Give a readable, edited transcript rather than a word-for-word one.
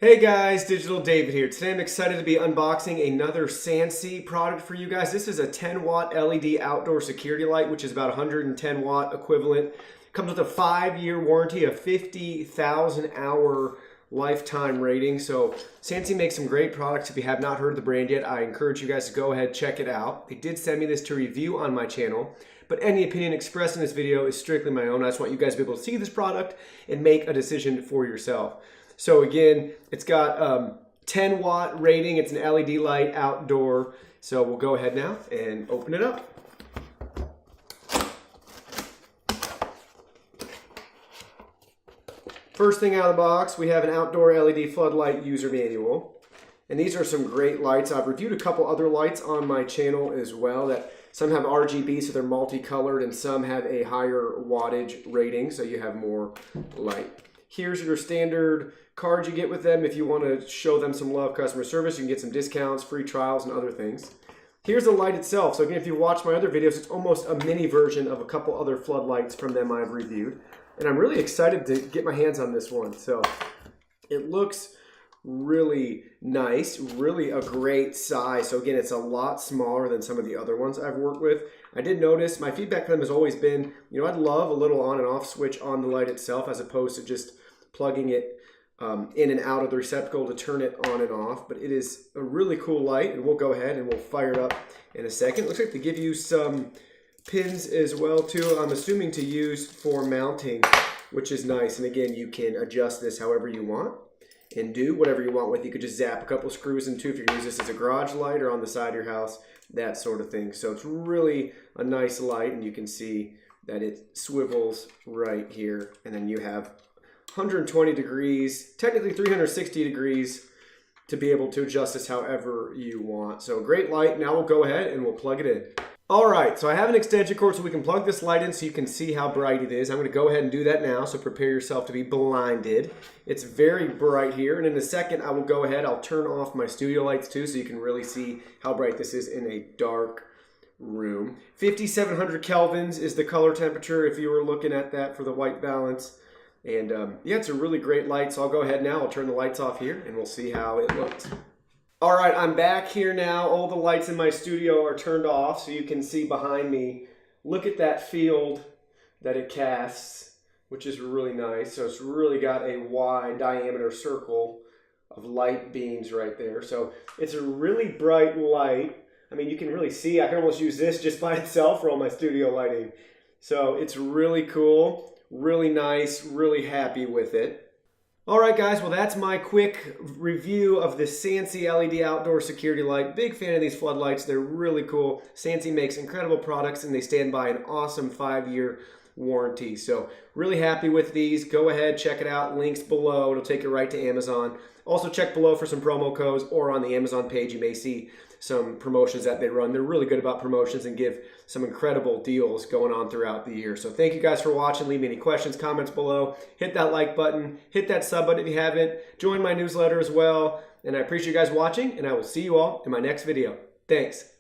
Hey guys, Digital David here. Today I'm excited to be unboxing another Sansi product for you guys. This is a 10 watt LED outdoor security light, which is about 110 watt equivalent. Comes with a 5-year warranty, a 50,000 hour lifetime rating. So Sansi makes some great products. If you have not heard the brand yet, I encourage you guys to go ahead, check it out. They did send me this to review on my channel, but any opinion expressed in this video is strictly my own. I just want you guys to be able to see this product and make a decision for yourself. So again, it's got 10 watt rating. It's an LED light outdoor. So we'll go ahead now and open it up. First thing out of the box, we have an outdoor LED floodlight user manual. And these are some great lights. I've reviewed a couple other lights on my channel as well that some have RGB, so they're multicolored, and some have a higher wattage rating, so you have more light. Here's your standard cards you get with them. If you want to show them some love, customer service, you can get some discounts, free trials, and other things. Here's the light itself. So again, if you watch my other videos, it's almost a mini version of a couple other floodlights from them I've reviewed. And I'm really excited to get my hands on this one. So it looks really nice, really a great size. So again, it's a lot smaller than some of the other ones I've worked with. I did notice, my feedback for them has always been, I'd love a little on and off switch on the light itself as opposed to just plugging it in and out of the receptacle to turn it on and off. But it is a really cool light, and we'll go ahead and we'll fire it up in a second. Looks like they give you some pins as well too, I'm assuming to use for mounting, which is nice. And again, you can adjust this however you want and do whatever you want with it. You could just zap a couple screws into if you use this as a garage light or on the side of your house, that sort of thing. So it's really a nice light, and you can see that it swivels right here, and then you have 120 degrees, technically 360 degrees, to be able to adjust this however you want. So great light. Now we'll go ahead and we'll plug it in. All right, so I have an extension cord so we can plug this light in so you can see how bright it is. I'm going to go ahead and do that now, so prepare yourself to be blinded. It's very bright here, and in a second I will go ahead, I'll turn off my studio lights too so you can really see how bright this is in a dark room. 5700 kelvins is the color temperature if you were looking at that for the white balance. And yeah, it's a really great light, so I'll go ahead now, I'll turn the lights off here and we'll see how it looks. All right, I'm back here now. All the lights in my studio are turned off so you can see behind me. Look at that field that it casts, which is really nice. So it's really got a wide diameter circle of light beams right there. So it's a really bright light. I mean, you can really see, I can almost use this just by itself for all my studio lighting. So it's really cool, really nice, really happy with it. All right, guys, well, that's my quick review of the Sansi LED outdoor security light. Big fan of these floodlights. They're really cool. Sansi makes incredible products, and they stand by an awesome 5-year warranty. So really happy with these. Go ahead, check it out. Links below. It'll take you right to Amazon. Also check below for some promo codes, or on the Amazon page you may see some promotions that they run. They're really good about promotions and give some incredible deals going on throughout the year. So thank you guys for watching. Leave me any questions, comments below. Hit that like button. Hit that sub button if you haven't. Join my newsletter as well. And I appreciate you guys watching, and I will see you all in my next video. Thanks.